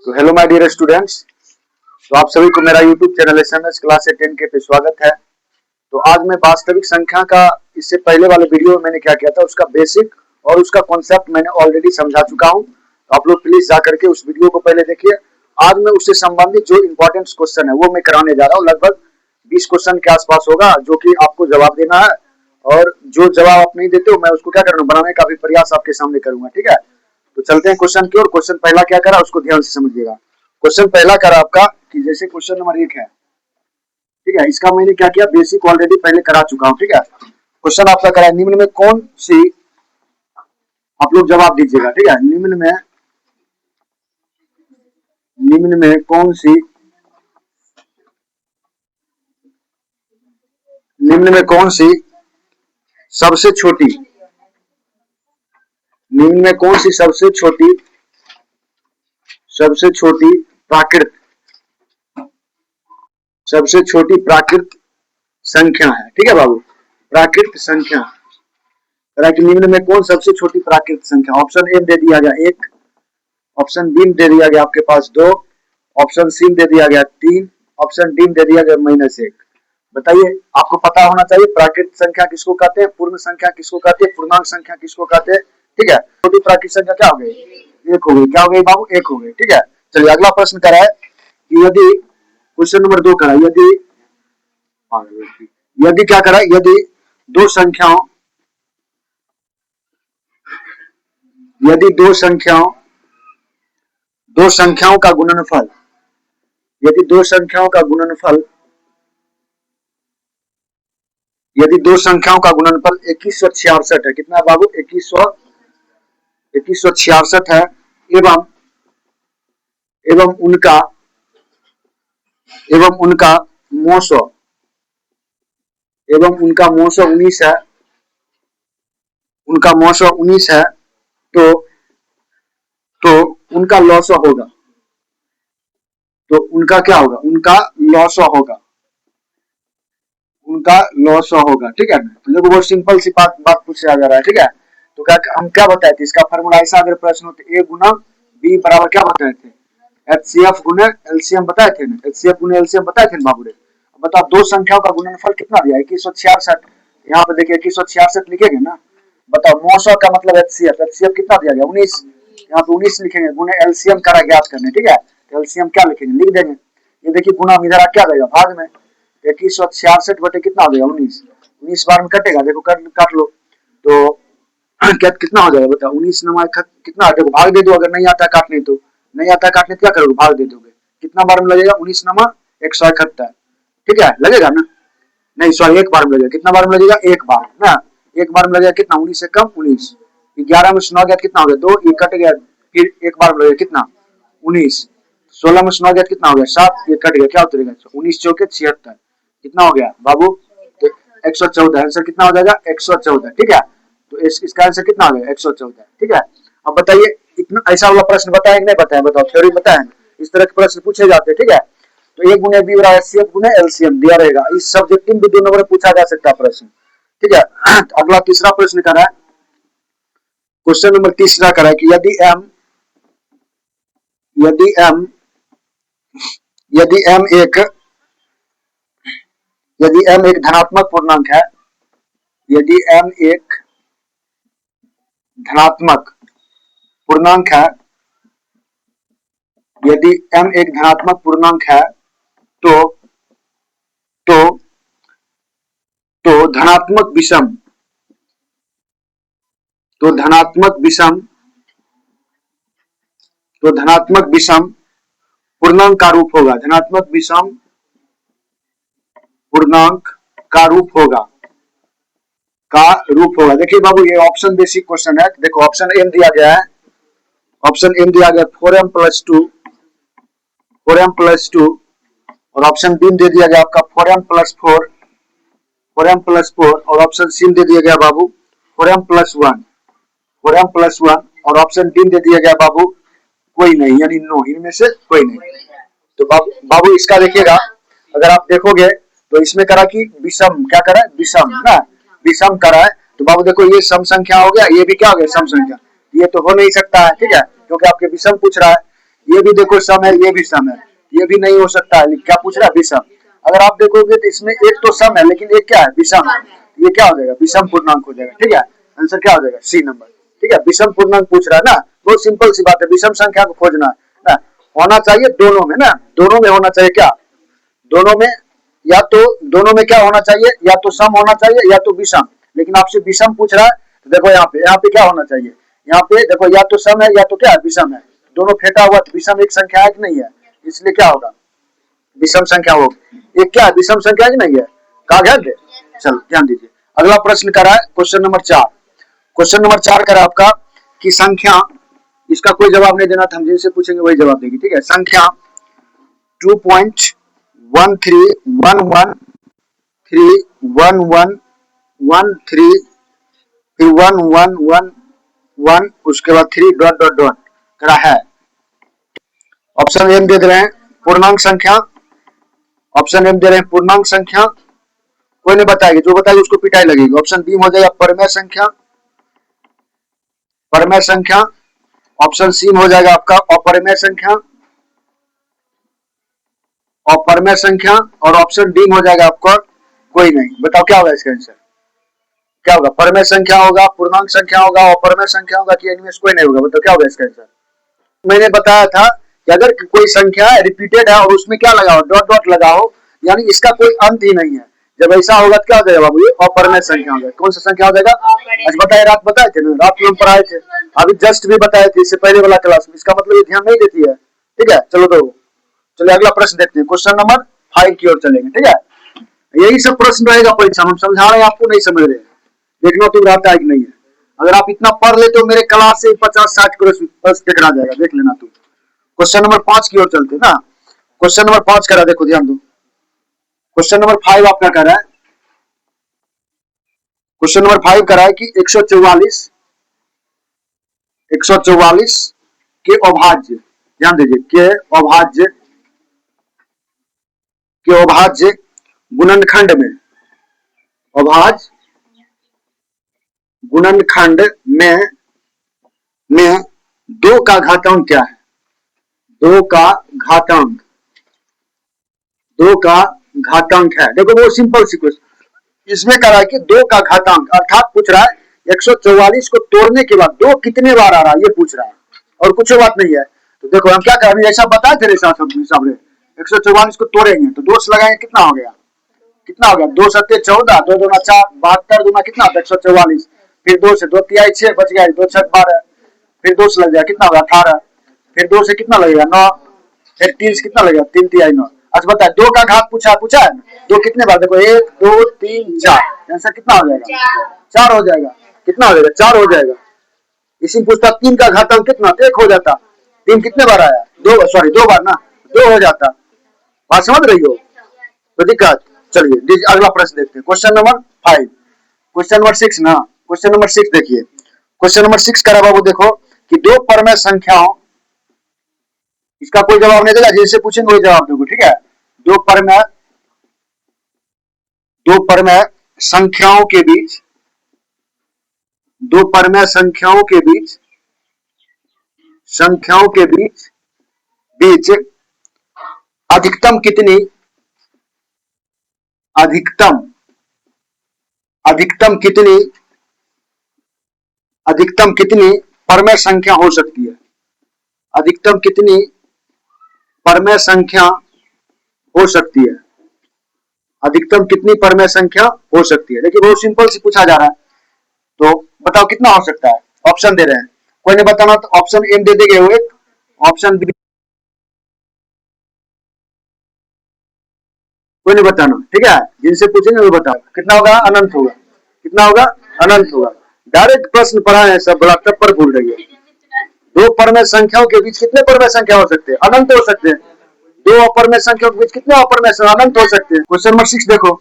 तो hello my dear students, तो आप सभी को मेरा यूट्यूब चैनल एसएमएस क्लास 10 के पे स्वागत है। तो आज मैं वास्तविक संख्या का इससे पहले वाले वीडियो में मैंने क्या किया था उसका बेसिक और उसका कॉन्सेप्ट मैंने ऑलरेडी समझा चुका हूं। तो आप लोग प्लीज जा करके उस वीडियो को पहले देखिए। आज मैं उससे संबंधित जो इंपॉर्टेंट क्वेश्चन है वो मैं कराने जा रहा हूँ। लगभग 20 क्वेश्चन के आसपास होगा जो कि आपको जवाब देना है, और जो जवाब आप नहीं देते हो मैं उसको क्या करूँगा, बनाने का भी प्रयास आपके सामने करूंगा। ठीक है, तो चलते हैं क्वेश्चन की ओर। क्वेश्चन पहला क्या करा उसको ध्यान से समझिएगा। क्वेश्चन पहला करा आपका कि जैसे क्वेश्चन नंबर 1 है, ठीक है, इसका मैंने क्या किया, बेसिक ऑलरेडी पहले करा चुका हूं। ठीक है, क्वेश्चन आपका करा है निम्न में कौन सी, आप लोग जवाब दीजिएगा। ठीक है, निम्न में कौन सी, निम्न में कौन सी सबसे छोटी, निम्न में कौन सी सबसे छोटी प्राकृत, सबसे छोटी प्राकृत संख्या है। ठीक है बाबू, प्राकृत संख्या कि निम्न में कौन सबसे छोटी प्राकृत संख्या। ऑप्शन ए दे दिया गया 1, ऑप्शन बी दे दिया गया आपके पास 2, ऑप्शन सी दे दिया गया 3, ऑप्शन डी दे दिया गया -1। बताइए, आपको पता होना चाहिए प्राकृत संख्या किसको कहते हैं, पूर्ण संख्या किसको कहते हैं, पूर्णांक संख्या किसको कहते हैं। ठीक है, छोटी प्राकृत संख्या क्या हो गई, 1 हो गई। क्या हो गई बाबू, 1 हो गई। ठीक है, चलिए अगला प्रश्न करा है कि यदि, क्वेश्चन नंबर 2 करा, यदि क्या करा, यदि दो संख्याओं का गुणनफल, यदि दो संख्याओं का गुणनफल 2166 है। कितना बाबू, 2166 है, एवं उनका मोसो 19 है, उनका मोसो 19 है, तो उनका लॉसो होगा, तो उनका क्या होगा, उनका लॉसो होगा। ठीक है, तो देखो बहुत सिंपल सी बात पूछा जा रहा है। ठीक है, तो क्या हम क्या बताए थे, इसका फॉर्मूला ऐसा अगर प्रश्न हो तो A गुना B बराबर क्या बताए थे, HCF गुना LCM बताए थे ना, HCF गुना LCM बताए थे ना बाबू रे। बताओ दो संख्याओं का गुणनफल कितना दिया, 2166। यहाँ पे देखिए 2166 लिखेंगे ना। बताओ 900 का मतलब HCF कितना दिया गया, 19। यहाँ पे 19 लिखेंगे, गुना LCM करा ज्ञात करने। ठीक है, LCM क्या लिखेंगे, लिख देंगे। ये देखिए गुना इधर क्या देगा, भाग में 2166 बटे कितना हो गया, 19 बार में कटेगा, देखो काट लो तो क्या कितना हो जाएगा, बताओ 19 नमा कितना, देखो भाग दे दो, अगर नहीं आता काटने तो क्या करोगे, भाग दे दोगे। कितना बार में लगेगा, 19 नमा 171। ठीक है, लगेगा ना, नहीं सॉरी, एक बार में लगेगा। कितना बार में लगेगा, एक बार ना, एक बार में लगेगा कितना, 19 से कम 19, 11 में 9 गया कितना हो गया, 2, ये कट गया, फिर एक बार में लगेगा कितना 19, 16 में 9 गया कितना हो गया 7, ये कट गया, क्या उतरेगा 19 चौके 76, कितना हो गया बाबू, तो 114। आंसर कितना हो जाएगा, 114। ठीक है, तो इसका आंसर कितना हो गया, 114। ठीक है, अब बताइए इतना ऐसा वाला प्रश्न बताया कि नहीं बताया, बताओ, थ्योरी बताया, इस तरह के प्रश्न पूछे जाते हैं। ठीक है, तो A गुना B बराबर HCF गुना LCM दिया रहेगा। इस सब्जेक्टिव भी 2 नंबर में पूछा जा सकता है प्रश्न। ठीक है, अगला तीसरा प्रश्न करा है, क्वेश्चन नंबर तीसरा करा है कि यदि m एक धनात्मक पूर्णांक है, यदि m एक धनात्मक पूर्णांक है, यदि m एक धनात्मक पूर्णांक है, तो धनात्मक विषम पूर्णांक का रूप होगा, धनात्मक विषम पूर्णांक का रूप होगा। देखिए बाबू ये ऑप्शन बेसिक क्वेश्चन है। देखो ऑप्शन एम दिया गया है, 4m + 2, और ऑप्शन बी दे दिया गया आपका 4m + 4, और ऑप्शन सी दे दिया गया बाबू 4m + 1, और ऑप्शन डी दे दिया गया बाबू कोई नहीं, यानी नो, इनमें से कोई नहीं। तो बाबू इसका देखिएगा, अगर आप देखोगे तो इसमें करा कि विषम, क्या करा, विषम करा है। तो बाबू देखो ये सम संख्या हो गया, ये भी क्या हो गया, सम संख्या, ये तो हो नहीं सकता है। ठीक है, क्योंकि आपके विषम पूछ रहा है, ये भी देखो सम है, ये भी सम है, ये भी नहीं हो सकता है। क्या पूछ रहा है? विषम। अगर आप देखोगे तो इसमें एक तो सम है लेकिन एक क्या है? विषम है। ये क्या हो जाएगा? विषम पूर्णांक हो जाएगा। ठीक है, आंसर क्या हो जाएगा? C number. ठीक है, विषम पूर्णांक पूछ रहा है ना, बहुत सिंपल सी बात है, विषम संख्या को खोजना है ना। होना चाहिए दोनों में ना, दोनों में होना चाहिए क्या? दोनों में, या तो दोनों में क्या होना चाहिए? या तो सम होना चाहिए या तो विषम। लेकिन आपसे विषम पूछ रहा है तो देखो यहाँ पे क्या होना चाहिए? यहाँ पे देखो या तो सम है या तो क्या है? विषम है। दोनों फेंटा हुआ तो विषम एक संख्या है कि नहीं है? इसलिए क्या होगा? विषम संख्या होगी। एक क्या है? विषम संख्या कि नहीं है? कहा गया? चलो ध्यान दीजिए, अगला प्रश्न करा है क्वेश्चन नंबर 4। क्वेश्चन नंबर 4 करा आपका कि संख्या, इसका कोई जवाब नहीं देना था, हम जिनसे पूछेंगे वही जवाब देगी। ठीक है, संख्या 2.13113113 फिर 1111 उसके बाद 3 डॉट डॉट डॉट करा है। ऑप्शन एम दे रहे हैं पूर्णांक संख्या, ऑप्शन एम दे रहे हैं पूर्णांक संख्या, कोई नहीं बताएगी, जो बताएगी उसको पिटाई लगेगी। ऑप्शन बी हो जाएगा परमेय संख्या, परमेय संख्या। ऑप्शन सी हो जाएगा आपका अपरमेय संख्या, अपरमेय संख्या। और ऑप्शन डी हो जाएगा आपका कोई नहीं। बताओ क्या होगा इसका आंसर? क्या होगा? परमेय संख्या होगा, पूर्णांक संख्या होगा, अपरमेय संख्या होगा कि इनमें से कोई नहीं होगा? बताओ क्या होगा इसका आंसर? मैंने बताया था कि अगर कोई संख्या रिपीटेड है और उसमें क्या लगाओ? डॉट डॉट लगाओ, यानी इसका कोई अंत ही नहीं है। जब ऐसा होगा तो क्या हो जाएगा बाबू? ये अपरमेय संख्या हो जाएगा। कौन सा संख्या हो जाएगा? आज बताए, रात बताए थे ना, रात में हम पढ़ाए थे, अभी जस्ट भी बताए थे इससे पहले वाला क्लास में। इसका मतलब ये ध्यान नहीं देती है। ठीक है, चलो दो, चलिए अगला प्रश्न देखते हैं, क्वेश्चन नंबर 5 की ओर चलेंगे। ठीक है, यही सब प्रश्न रहेगा परीक्षा में, हम समझा रहे हैं आपको, नहीं समझ रहे, देखना तो रहता है कि नहीं है। अगर आप इतना पढ़ ले तो मेरे क्लास से 50-60 प्रश्न टकरा जाएगा, देख लेना तुम। क्वेश्चन नंबर 5 की ओर चलते ना। क्वेश्चन नंबर 5 करा, देखो ध्यान दो। क्वेश्चन नंबर 5 आपका कह रहा है, क्वेश्चन नंबर 5 कह रहा है कि 144 के अभाज्य, ध्यान दीजिए, के अभाज्य गुणनखंड में, अभाज्य गुणनखंड में 2 का घातांक क्या है? 2 का घातांक, 2 का घातांक है। देखो वो सिंपल सी क्वेश्चन, इसमें कह रहा है कि 2 का घातांक, अर्थात पूछ रहा है 144 को तोड़ने के बाद 2 कितने बार आ रहा है, ये पूछ रहा है, और कुछ बात नहीं है। तो देखो हम क्या कर रहे हैं, ऐसा बताए थे हिसाब से 144 को तोड़ेंगे तो 2 से लगाएंगे, कितना हो गया? कितना हो गया? 2 सत्ते 14, 2 दूना 4, 72 दूना कितना? 144। फिर 2 से 2 तिहाई 6 बच गया, 2 छक 12, फिर 2 से लग गया कितना होगा? 18, फिर 2 से कितना लगेगा? 9, फिर 3 से कितना लगेगा? 3 तिहाई 9। अच्छा बताए, 2 का घात पूछा है ना, 2 कितने बार? देखो 1 2 3 4, आंसर कितना हो जाएगा? 4 हो जाएगा। कितना हो जाएगा? 4 हो जाएगा। इसी में पूछता 3 का घातांक कितना? तो 1 हो जाता। 3 कितने बार आया? 2, सॉरी 2 बार ना, 2 हो जाता। बात समझ रही हो? तो दिक्कत। चलिए अगला प्रश्न देखते हैं, क्वेश्चन नंबर 5। क्वेश्चन नंबर 6 ना, क्वेश्चन नंबर 6 देखिए, क्वेश्चन नंबर 6 करा बाबू, देखो कि 2 परमेय संख्याओं, इसका कोई जवाब नहीं देगा, जिनसे पूछेंगे वही जवाब दोगे। ठीक है, 2 परमेय संख्याओं के बीच, 2 परमेय संख्याओं के बीच अधिकतम कितनी, अधिकतम अधिकतम कितनी अधिकतम कितनी परमेय संख्या हो सकती है? अधिकतम कितनी परमेय संख्या हो सकती है? अधिकतम कितनी परमेय संख्या हो सकती है? देखिए बहुत सिंपल से पूछा जा रहा है, तो बताओ कितना हो सकता है? ऑप्शन दे रहे हैं, कोई नहीं बताना तो ऑप्शन एम दे देंगे, एक ऑप्शन बी, कोई नहीं बताना। ठीक है, जिनसे पूछेंगे वो बताओ कितना होगा? अनंत होगा। कितना होगा? अनंत होगा। डायरेक्ट प्रश्न पढ़ा है, सब बड़ा टप्पर भूल रही है। 2 परमेय संख्याओं के बीच कितने परमेय संख्या हो सकते हैं? अनंत हो सकते हैं। 2 अपरमेय संख्याओं के बीच कितने अपरमेय संख्या? अनंत हो सकते हैं। क्वेश्चन नंबर 6 देखो,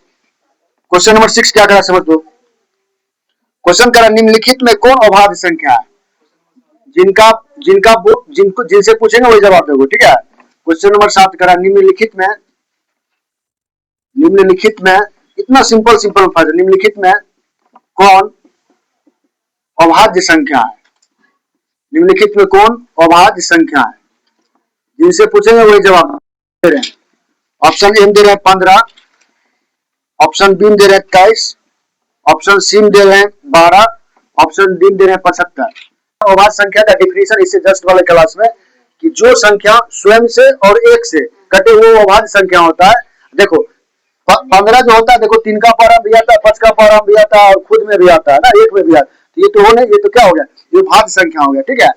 क्वेश्चन नंबर 6 क्या करा समझ लो। क्वेश्चन करा निम्नलिखित में कौन अभाज्य संख्या है? जिनका जिनको जिनसे पूछेंगे वही जवाब दोगे। ठीक है, क्वेश्चन नंबर 7 करा निम्नलिखित में इतना सिंपल फर्ज, निम्नलिखित में कौन अभाज्य संख्या है? निम्नलिखित में कौन अभाज्य संख्या है? जिनसे पूछेंगे वही जवाब दे रहे हैं। ऑप्शन ए दे रहे हैं 15, ऑप्शन बी दे रहे हैं 21, ऑप्शन सी दे रहे हैं 12, ऑप्शन डी दे रहे हैं 75। अभाज्य संख्या का डिफिनीशन इससे जस्ट वाले क्लास में कि जो संख्या स्वयं से और एक से कटे वो अभाज्य संख्या होता है। देखो 15 जो होता है, देखो 3 का पारा भी आता है, 5 का पारा भी आता है और खुद में भी आता है ना, एक में भी आता है, तो ये तो होने, ये तो क्या हो गया, ये भाज्य संख्या हो गया, ठीक है।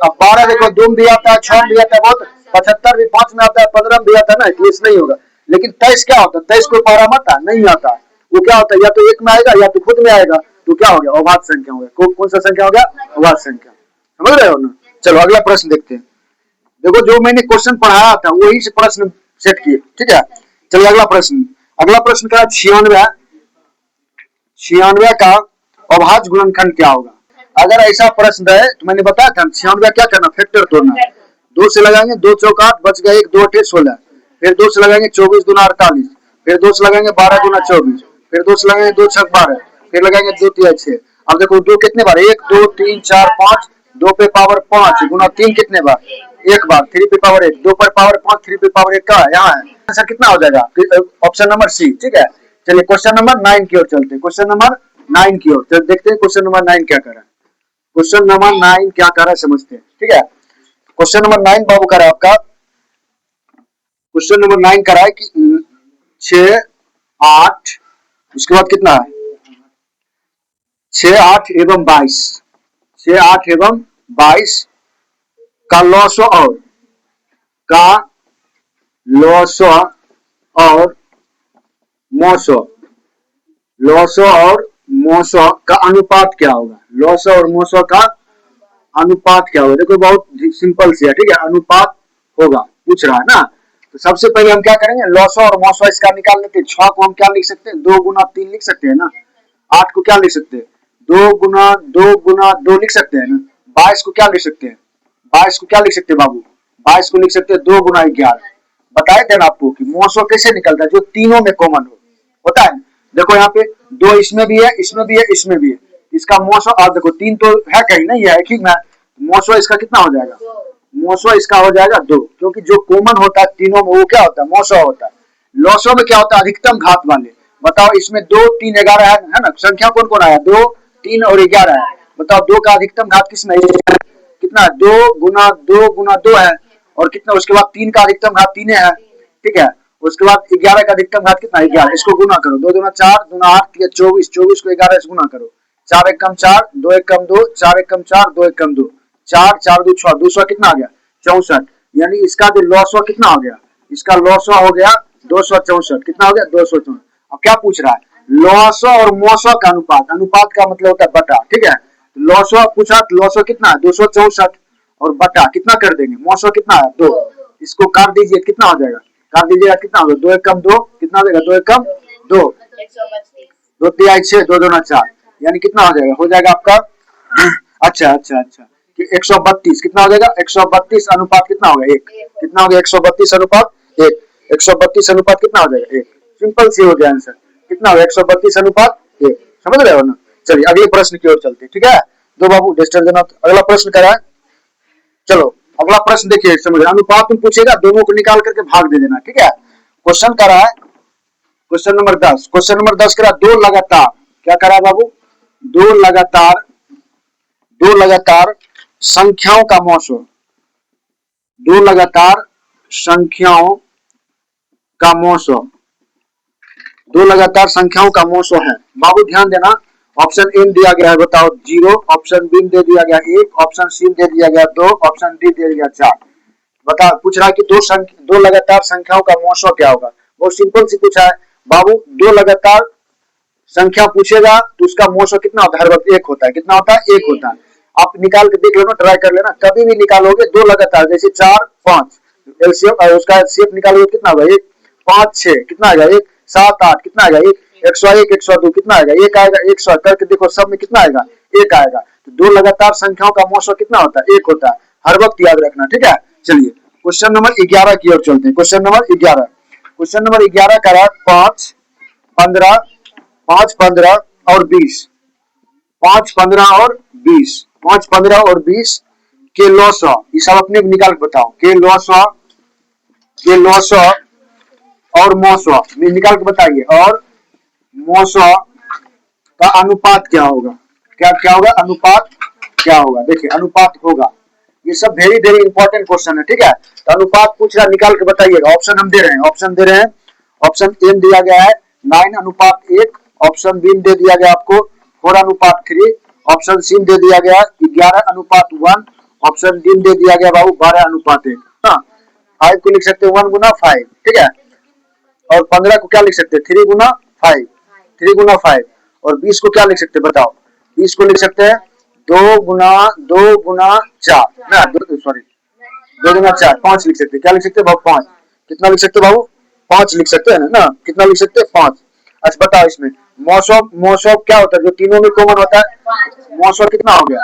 अब 12 देखो 2 में भी आता है, 6 में भी आता है, बहुत 75 भी 5 में आता है, 15 में भी आता है ना, तो इसलिए नहीं होगा। लेकिन 23 क्या होता है, 23 को पारा मत नहीं आता, वो क्या होता है, या तो एक में आएगा या तो खुद में आएगा, तो क्या हो गया, अभाज्य संख्या हो गया। कौन सा संख्या हो गया, अभाज्य संख्या, समझ रहे हो ना। चलो अगला प्रश्न देखते हैं। देखो जो मैंने क्वेश्चन पढ़ाया था वही से प्रश्न सेट किए, ठीक है। चलिए अगला प्रश्न, अगला प्रश्न क्या है, 96 का अभाज्य गुणनखंड क्या होगा। अगर ऐसा प्रश्न है तो मैंने बताया था 96 क्या करना, फैक्टर तोड़ना, 2 से लगाएंगे 2 चौक 8, बच गया 1, 2 8 16, फिर 2 से लगाएंगे 24 दूना 48, फिर 2 से लगाएंगे 12 दूना 24, फिर 2 से लगाएंगे 2 छक 12, फिर लगाएंगे 2 3 6। अब देखो 2 कितने बार, 1 2 3 4 5, 2 पे पावर 5 गुना 3 कितने बार, एक बार, 3 पे पावर 1, 2 पर पावर 5, 3 पे पावर 1 का यहाँ है, आंसर कितना हो जाएगा, ऑप्शन नंबर सी, ठीक है। चलिए क्वेश्चन नंबर 9 की ओर चलते हैं, क्वेश्चन नंबर 9 की ओर देखते हैं क्वेश्चन नंबर 9 क्या कर रहा है। क्वेश्चन नंबर 9 क्या कर रहा है समझते हैं, ठीक है। क्वेश्चन नंबर 9 बाबू कर रहा है आपका, क्वेश्चन नंबर 9 कर रहा है कि 6 8, उसके बाद कितना है 6 8 एवं 22, 6 8 एवं 22 का लॉसो और मोसो, लॉसो और मोसो का अनुपात क्या होगा, लॉसो और मोसो का अनुपात क्या होगा। देखो बहुत सिंपल से है, ठीक है, अनुपात होगा, पूछ रहा है ना। तो सबसे पहले हम क्या करेंगे, लॉसो और मोसो इसका निकाल लेते हैं। 6 को हम क्या लिख सकते हैं, 2 गुना 3 लिख सकते हैं ना। 8 को क्या लिख सकते हैं, 2 गुना 2 लिख सकते हैं ना। 22 को क्या लिख सकते हैं, 22 को क्या लिख सकते हैं बाबू, 22 को लिख सकते हैं 2 गुना 11। बताए थे ना आपको कि मोसो कैसे निकलता है, जो तीनों में कॉमन हो, होता है। देखो यहाँ पे 2 इसमें भी है, इसमें भी है, इसमें भी है, इसका मोसो, और देखो 3 तो है कहीं नहीं है, ठीक ना। मोसो इसका कितना हो जाएगा, मोसो इसका हो जाएगा 2, क्योंकि जो कॉमन होता है तीनों में वो क्या होता है, मोसो होता है। लॉसो में क्या होता है, अधिकतम घात वाले। बताओ इसमें 2 3 11 है ना, संख्या कौन कौन आया, 2 3 और 11 है। बताओ 2 का अधिकतम घात किसमें कितना, 2 गुना 2 है, और कितना उसके बाद 3 का अधिकतम घात 3 है, ठीक है। उसके बाद 11 का अधिकतम घात कितना, 11, इसको गुना करो, 2 दूना 4 दूना 8 24, 24 को 11 से गुना करो, 4 एक कम 4, 2 एक कम 2, 4 एक कम 4, 2 एक कम 2, 4 4 2 6, 200 कितना आ गया 64। यानी इसका जो लॉसो कितना हो गया, इसका लॉसो हो गया 264, कितना हो गया 264। अब क्या पूछ रहा है, लॉसो और मोसो का अनुपात, अनुपात का मतलब होता है बटा, ठीक है। लॉसो पूछा, लॉसो कितना है 264, और बटा कितना कर देंगे, मोसो कितना है 2, इसको काट दीजिए, कितना हो जाएगा, काट दीजिएगा, कितना होगा 2 एक कम 2, कितना हो जाएगा 2 एक कम 2, 2 3 6, 2 2 4, यानी कितना हो जाएगा, हो जाएगा आपका अच्छा अच्छा अच्छा कि 132, कितना हो जाएगा 132 अनुपात कितना होगा 1, कितना हो गया 132 अनुपात 1, 132 अनुपात कितना हो जाएगा 1, सिंपल सी हो गया आंसर, कितना होगा 132 अनुपात 1, समझ रहे हो ना। चलिए अगले प्रश्न की ओर चलते हैं, ठीक है। दो बाबू डिस्टर्ब देना, अगला प्रश्न करा है। चलो अगला प्रश्न देखिए, समझ अनुपात में पूछेगा, दोनों को निकाल करके भाग दे देना, ठीक है। क्वेश्चन करा है क्वेश्चन नंबर 10, क्वेश्चन नंबर 10 करा, दो लगातार क्या करा बाबू, दो लगातार संख्याओं का मोसो, दो लगातार संख्याओं का मोसो, दो लगातार संख्याओं का मोसो है। बाबू ध्यान देना, ऑप्शन ए दिया गया है, बताओ 0, ऑप्शन बी दे दिया गया 1, ऑप्शन सी दे दिया गया 2, ऑप्शन डी दे दिया 4। बता, पूछ रहा है कि दो लगातार संख्याओं का मोसो क्या होगा। बहुत सिंपल सी पूछा है बाबू, दो लगातार संख्या पूछेगा तो उसका मोसो कितना होता है, हर वक्त 1 होता है, कितना होता है 1 होता है। आप निकाल के देख लेना, ट्राई कर लेना, कभी भी निकालोगे दो लगातार, जैसे 4 5 एलसीएम उसका शेप निकालोगे कितना होगा 1 5 6, कितना आएगा 1 7 8, कितना आएगा 1 101 102, कितना आएगा 1 आएगा, 100 करके देखो सब में कितना आएगा 1 आएगा। तो दो लगातार संख्याओं का मोसो कितना होता है 1 होता है, हर वक्त याद रखना, ठीक है। चलिए क्वेश्चन नंबर 11 की ओर चलते हैं, क्वेश्चन नंबर 11, क्वेश्चन नंबर 11 का 5 15 5 15 और 20, 5 15 और 20, 5 15 और 20 के लॉस ये सब अपने निकाल के बताओ। के लॉस और मोसो निकाल के बताइए। और मोसो का अनुपात क्या होगा? क्या क्या होगा? अनुपात क्या होगा? देखिए अनुपात होगा। ये सब वेरी वेरी इंपॉर्टेंट क्वेश्चन है, ठीक है। तो अनुपात पूछ रहा, निकाल के बताइएगा। ऑप्शन हम दे रहे हैं, ऑप्शन दे रहे हैं। ऑप्शन ए दिया गया है 9:1। ऑप्शन बी दे दिया गया आपको 4:3। ऑप्शन सी दे दिया गया 11:1। ऑप्शन डी दे दिया गया बाबू 12:1। हाँ, 5 को लिख सकते हैं 1 गुना 5, ठीक है। और 15 को क्या लिख सकते हैं 3 गुना 5, 3 गुना 5। और 20 को क्या लिख सकते हैं बताओ? 20 को लिख सकते हैं 2 गुना 4 ना, सॉरी 2 गुना 4, 5 लिख सकते हैं। क्या लिख सकते हैं बाबू? 5। कितना लिख सकते हैं बाबू? 5 लिख सकते हैं ना। कितना लिख सकते हैं? 5। अच्छा बताओ इसमें मोसो क्या होता है जो तीनों में कॉमन होता है? मोसो कितना हो गया?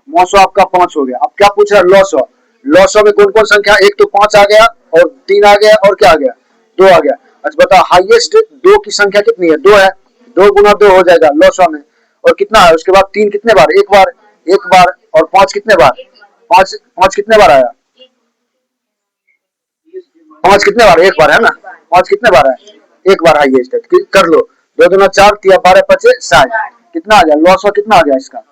मोसो आपका 5 हो गया। अब क्या पूछ रहा है? लॉसो। लॉसो में कौन कौन संख्या? एक तो 5 आ गया, और 3 आ गया, और क्या आ गया? 2 आ गया। अच्छा बताओ हाईएस्ट 2 की संख्या कितनी है? 2 है। 2 गुना 2 हो जाएगा लॉसो में। और कितना है उसके बाद? 3 कितने बार? एक बार, एक बार। और 5 कितने बार? 5 कितने बार आया? 5 कितने बार? एक बार है ना। 5 कितने बार है? एक बार हाईएस्ट है। कर लो। 2 गुना 4 3 12 5 60। कितना आ गया? लॉसो कितना आ गया इसका?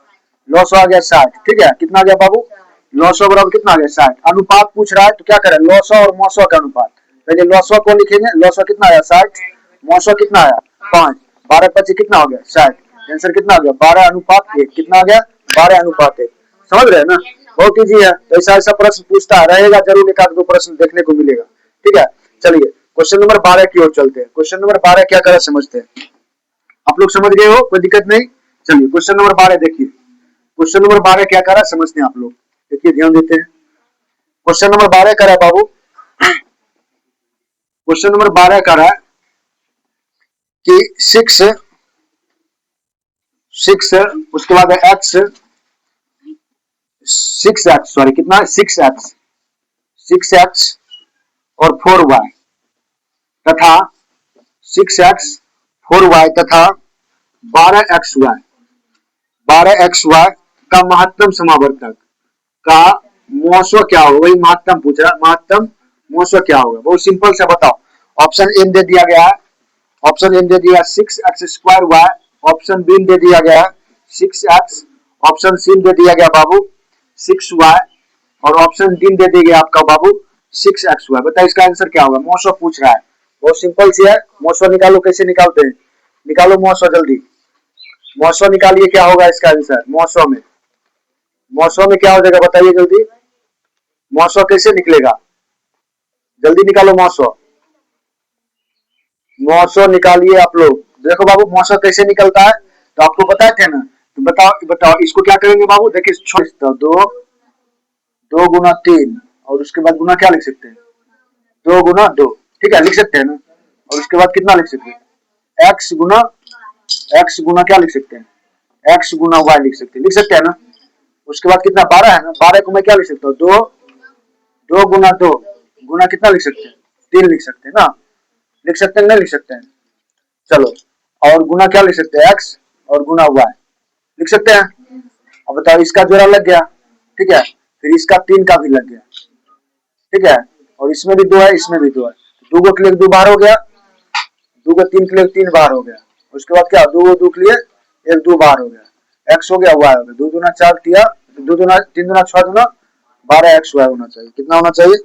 लॉसो आ गया 60, ठीक है। कितना आ गया बाबू? लॉसो बराबर कितना आ गया? 60। अनुपात पूछ रहा है तो क्या करें? लॉसो और मोसो का अनुपात। पहले लॉसो को लिखेंगे। लॉसो कितना आया? 60। मोसो कितना आया? 5। 12 25 कितना हो गया? 60। आंसर कितना आ गया? 12:1। कितना आ गया? 12:1। समझ रहे हैं ना? बहुत ईजी है। तो ऐसा ऐसा प्रश्न पूछता रहेगा जरूर, एक आध दो प्रश्न देखने को मिलेगा, ठीक है। चलिए क्वेश्चन नंबर 12 की ओर चलते हैं। क्वेश्चन नंबर 12 क्या करा समझते हैं। आप लोग समझ गए हो, कोई दिक्कत नहीं। चलिए क्वेश्चन नंबर 12 देखिए। क्वेश्चन नंबर 12 क्या करा समझते हैं आप लोग। देखिए ध्यान देते हैं। क्वेश्चन नंबर 12 करा बाबू। क्वेश्चन नंबर 12 करा कि 6 उसके बाद एक्स 6x, सॉरी कितना? 6x और 4y तथा 6x 4y तथा 12xy 12xy का महत्तम समावर्तक का मोसो क्या होगा? वही महत्तम पूछ रहा। महत्तम मोसो क्या होगा? बहुत सिंपल से बताओ। ऑप्शन ए दे दिया गया है। ऑप्शन ए दे दिया 6x²y। ऑप्शन बी दे दिया गया 6x। ऑप्शन सी दे दिया गया बाबू 6y। और ऑप्शन डी दे दिया गया आपका बाबू 6xy। बताइए इसका आंसर क्या होगा? मोसो पूछ रहा है। बहुत सिंपल सी है। मोसो निकालो। कैसे निकालते हैं? निकालो मोसो जल्दी। मोसो निकालिए। क्या होगा इसका आंसर? मोसो में क्या हो जाएगा बताइए जल्दी। मोसो कैसे निकलेगा? जल्दी निकालो मोसो। मोसो निकालिए आप लोग। देखो बाबू मोसो कैसे निकलता है तो आपको बताए थे ना। तो बताओ बताओ इसको क्या करेंगे बाबू। देखिए तो 2 गुना 3 और उसके बाद गुना क्या लिख सकते हैं? 2 गुना 2, ठीक है लिख सकते हैं ना। और उसके बाद कितना लिख सकते हैं? एक्स गुना क्या लिख सकते हैं? एक्स गुना वाई लिख सकते हैं ना। उसके बाद कितना? 12 है ना। 12 को मैं क्या लिख सकता हूँ? 2 गुना 2 गुना कितना लिख सकते हैं? 3 लिख सकते हैं ना। लिख सकते हैं नहीं लिख सकते हैं? चलो और गुना क्या लिख सकते हैं? एक्स और गुना वाई लिख सकते हैं। अब बताओ इसका जोड़ा लग गया, ठीक है। फिर इसका 3 का भी लग गया, ठीक है। और इसमें भी 2 है, इसमें भी 2 है। 2 को के लिए 2 बार हो गया, 2 को 3 के लिए 3 बार हो गया। उसके बाद क्या? 2 के लिए 1 2 बार हो गया। एक्स हो गया, वाई हो गया। 2 दूना 4 दिया, 2 दूना 3 दूना 6 दूना 12xy होना चाहिए। कितना होना चाहिए?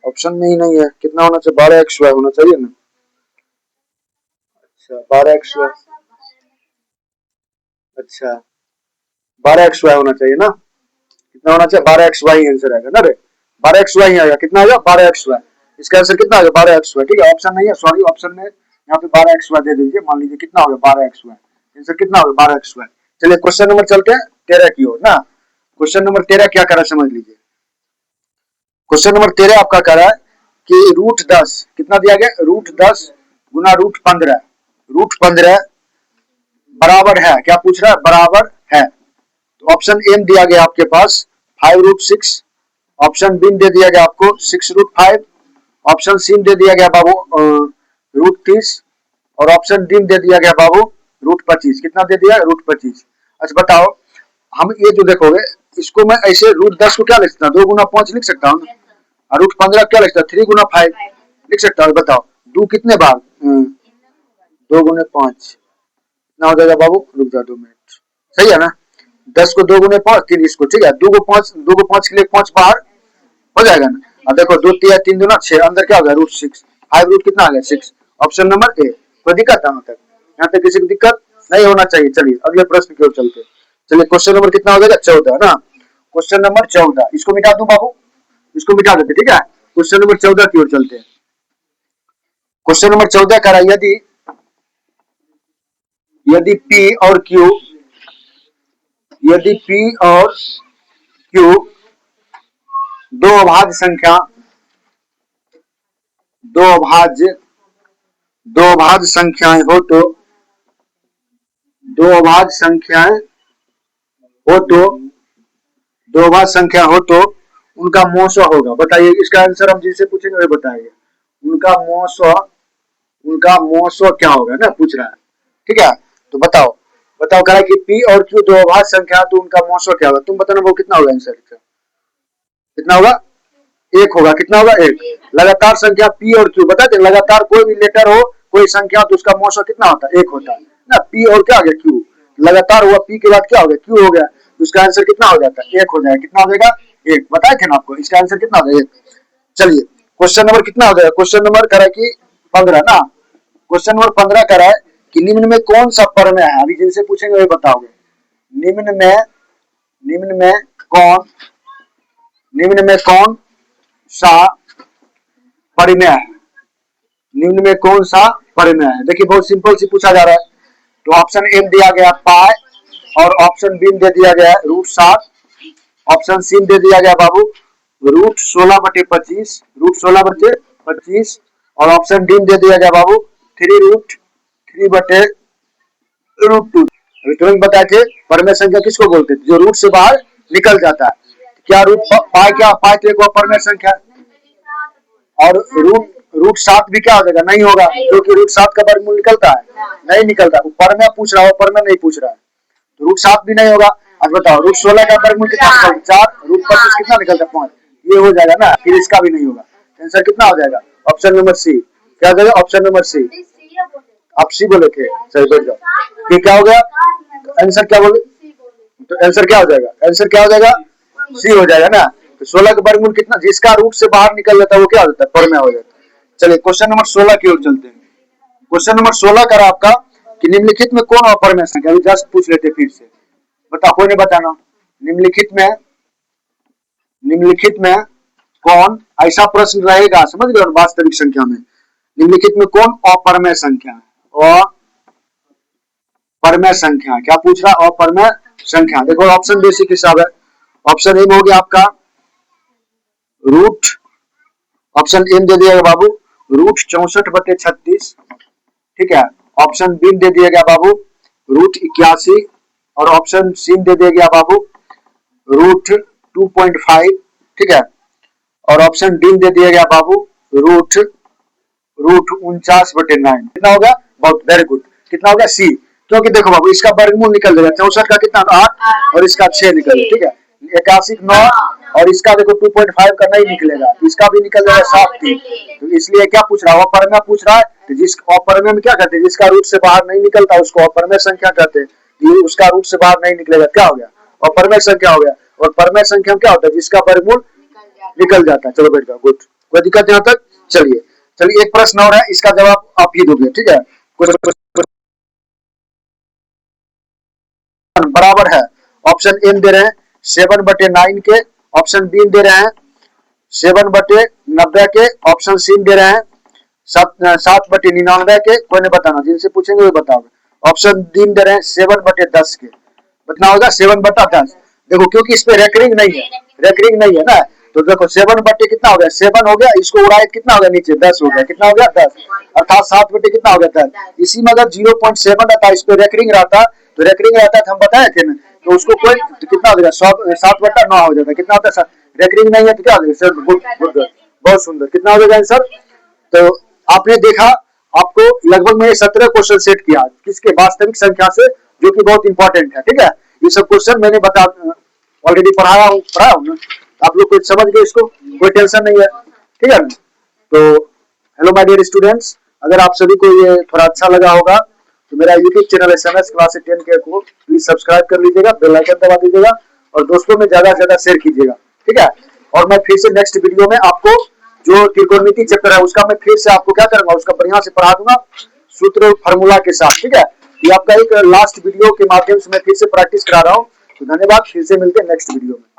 ऑप्शन में ही नहीं है। कितना होना चाहिए? 12xy होना चाहिए ना। अच्छा 12xy, अच्छा 12xy होना चाहिए ना। कितना होना चाहिए? 12xy आंसर आएगा ना रे। 12xy ही आएगा। कितना आएगा? 12xy। इसका आंसर कितना आएगा? 12xy, ठीक है। ऑप्शन नहीं है, सॉरी ऑप्शन में यहाँ पे 12xy दे दीजिए। मान लीजिए कितना होगा? 12xy। आंसर कितना होगा? 12xy। चलिए क्वेश्चन नंबर चलते हैं 13 की ओर ना। क्वेश्चन नंबर 13 क्या करा समझ लीजिए। क्वेश्चन नंबर 13 आपका कह रहा है कि √10 कितना दिया गया? √10 गुना √15। √15 बराबर है, क्या पूछ रहा है? बराबर है। तो ऑप्शन ए दिया गया आपके पास 5√6। ऑप्शन बी दे दिया गया आपको 6√5। ऑप्शन सी दे दिया गया बाबू √30। और ऑप्शन डी दे दिया गया बाबू √25। कितना दे दिया? √25। अच्छा बताओ हम ये जो देखोगे इसको मैं ऐसे √10 को क्या लिख सकता हूँ, 2 गुना 5 लिख सकता हूँ, और √15 क्या लिख सकता हूँ, 3 गुना 5 लिख सकता हूँ। बताओ 2 कितने बार, 2 गुने 5 ना हो जाएगा बाबू, रुक जा 2 मिनट, सही है ना। 10 को 2 गुने 5 3 इसको, ठीक है, 2 को 5 के लिए 5 बाहर हो जाएगा ना। अब देखो 2 3 3 दूना 6, अंदर क्या हो गया √6, 5 रूट कितना आ गया 6। Option number A. कोई दिक्कत है यहाँ तक किसी को दिक्कत नहीं होना चाहिए। चलिए अगले प्रश्न की ओर चलते। चलिए क्वेश्चन नंबर कितना हो जाएगा 14 ना। क्वेश्चन नंबर 14 इसको मिटा दूं बाबू, इसको मिटा देते, ठीक है। क्वेश्चन नंबर 14 की ओर चलते हैं। क्वेश्चन नंबर 14 कह रहा है यदि P और Q, यदि P और Q दो अभाज्य संख्या, दो अभाज्य संख्याएं हो तो, दो अभाज्य संख्याएं हो तो, दो अभाज्य संख्या हो तो उनका मोसो होगा। बताइए इसका आंसर हम जिससे पूछेंगे वही बताएंगे। उनका मोसो क्या होगा ना, पूछ रहा है, ठीक है। तो बताओ कह रहा है कि P और Q दो अभाज्य संख्या तो उनका मोसो क्या होगा। तुम बताना वो कितना होगा आंसर, कितना होगा, 1 होगा। कितना होगा 1। लगातार संख्या P और Q, बता दें लगातार कोई भी लेटर हो, कोई संख्या, तो उसका मोसो कितना होता है, 1 होता है ना। P और क्या हो गया Q, लगातार हुआ, P के बाद क्या हो गया Q हो गया, तो उसका आंसर कितना हो जाता है, 1 हो जाएगा। कितना हो जाएगा 1, बताए थे ना आपको, इसका आंसर कितना हो जाएगा 1। चलिए क्वेश्चन नंबर कितना हो जाएगा, क्वेश्चन नंबर कह रहा है कि 15 ना। क्वेश्चन नंबर 15 कह रहा है कि निम्न में कौन सा परमेय है, अभी जिनसे पूछेंगे वही बताओगे। निम्न में कौन सा परिमेय है, निम्न में कौन सा परिमेय है। देखिए बहुत सिंपल सी पूछा जा रहा है। तो ऑप्शन ए दिया गया पाई, और ऑप्शन बी दे दिया गया √7, ऑप्शन सी दे दिया गया बाबू √16/25, √16/25, और ऑप्शन डी दे दिया गया बाबू 3√3/√2। अभी तुरंत बताए थे परमेय संख्या किसको बोलते थे, जो रूट से बाहर निकल जाता है। क्या पाई तो एक परमेय संख्या, और √7 भी क्या हो जाएगा, नहीं होगा, क्योंकि √7 का वर्गमूल निकलता है, नहीं निकलता। परमेय पूछ रहा है, परमेय नहीं पूछ रहा है, तो √7 भी नहीं होगा। अब बताओ √16 का वर्गमूल कितना निकलता है, 4, √25 कितना निकलता है 5, ये हो जाएगा ना, फिर इसका भी नहीं होगा। आंसर कितना हो जाएगा, ऑप्शन नंबर सी। क्या हो जाएगा, ऑप्शन नंबर सी। आप सी बोले थे, सही बैठ जाओ। ये क्या हो गया आंसर, क्या बोले, तो आंसर क्या हो जाएगा, आंसर क्या हो जाएगा, सी हो जाएगा ना। तो 16 का वर्गमूल कितना, जिसका रूट से बाहर निकल जाता है वो क्या हो जाता है, परमेय हो जाता है। चलिए क्वेश्चन नंबर 16 की ओर चलते हैं। क्वेश्चन नंबर 16 करा आपका कि निम्नलिखित में कौन अपरमेय संख्या, अभी जस्ट पूछ लेते फिर से, बताओ, कोई नहीं बताना। निम्नलिखित में कौन, ऐसा प्रश्न रहेगा, समझ गए, वास्तविक संख्या में निम्नलिखित में कौन अपरमेय संख्या है, अपरमेय संख्या, क्या पूछ रहा, अपरमेय संख्या। देखो ऑप्शन बेसिक हिसाब है। ऑप्शन ए में हो गया आपका रूट, ऑप्शन ए दे दिया गया बाबू √64/36, ठीक है। ऑप्शन बी दे दिया गया बाबू √81, और ऑप्शन सी दे दिया गया बाबू √2.5, ठीक है। और ऑप्शन डी दे दिया गया बाबू √49/9। कितना होगा, बहुत वेरी गुड, कितना होगा सी। क्योंकि देखो बाबू इसका वर्गमूल निकल जाएगा, 64 का कितना 8, और इसका 6 निकल, ठीक है, 81 9, और इसका देखो 2.5 का नहीं निकलेगा, इसका भी निकल जाएगा 7 3। तो इसलिए क्या पूछ रहा है, अपरमेय पूछ रहा है। तो जिस अपरमेय में क्या कहते हैं, जिसका रूट से बाहर नहीं निकलता उसको अपरमेय संख्या कहते हैं। ये उसका रूट से बाहर नहीं निकलेगा, क्या हो गया, अपरमेय संख्या हो गया। और परमेय संख्या में क्या होता है, जिसका वर्गमूल निकल जाता है। चलो बैठ जाओ, गुड, कोई दिक्कत यहाँ तक। चलिए एक प्रश्न और है, इसका जवाब आप ही दोगे, ठीक है। बराबर है, ऑप्शन ए दे रहे हैं 7/9 के, ऑप्शन बी दे रहे हैं 7/90 के, ऑप्शन सी दे रहे हैं 7/99 के। कोई नहीं बताना, जिनसे पूछेंगे वो बताओगे। ऑप्शन डी दे रहे हैं 7/10 के, कितना होगा 7/10। देखो क्योंकि इस पे रेकरिंग नहीं है ना, तो देखो 7 कितना हो गया 7 हो गया, इसको उड़ाए कितना हो गया नीचे 10 हो गया, कितना हो गया 10, अर्थात 7 कितना हो गया 10। इसी में अगर 0.7 रहता, इस पे रेकरिंग रहता, तो रेकरिंग रहता तो हम बताए थे ना, तो उसको कोई तो कितना हो जाएगा 7/9 हो जाता, कितना होता है, रेकरिंग नहीं है तो क्या हो जाएगा, बहुत सुंदर, कितना हो जाएगा आंसर। तो आपने देखा, आपको लगभग मैंने 17 क्वेश्चन सेट किया किसके, वास्तविक संख्या से, जो कि बहुत इंपॉर्टेंट है, ठीक है। ये सब क्वेश्चन मैंने ऑलरेडी पढ़ाया हूँ ना, आप लोग कुछ समझ गए इसको, कोई टेंशन नहीं है, ठीक है ना। तो हेलो माय डियर स्टूडेंट्स, अगर आप सभी को ये थोड़ा अच्छा लगा होगा तो मेरा यूट्यूब चैनल SMS क्लास 10 के को प्लीज सब्सक्राइब कर लीजिएगा, बेल आइकन दबा दीजिएगा और दोस्तों में ज्यादा से ज्यादा शेयर कीजिएगा, ठीक है। और मैं फिर से नेक्स्ट वीडियो में आपको जो त्रिकोणमिति चैप्टर है उसका मैं फिर से आपको क्या करूंगा, उसका बढ़िया से पढ़ा दूंगा सूत्र फार्मूला के साथ, ठीक है। ये आपका एक लास्ट वीडियो के माध्यम से मैं फिर से प्रैक्टिस करा रहा हूँ। तो धन्यवाद, फिर से मिलते हैं नेक्स्ट वीडियो में।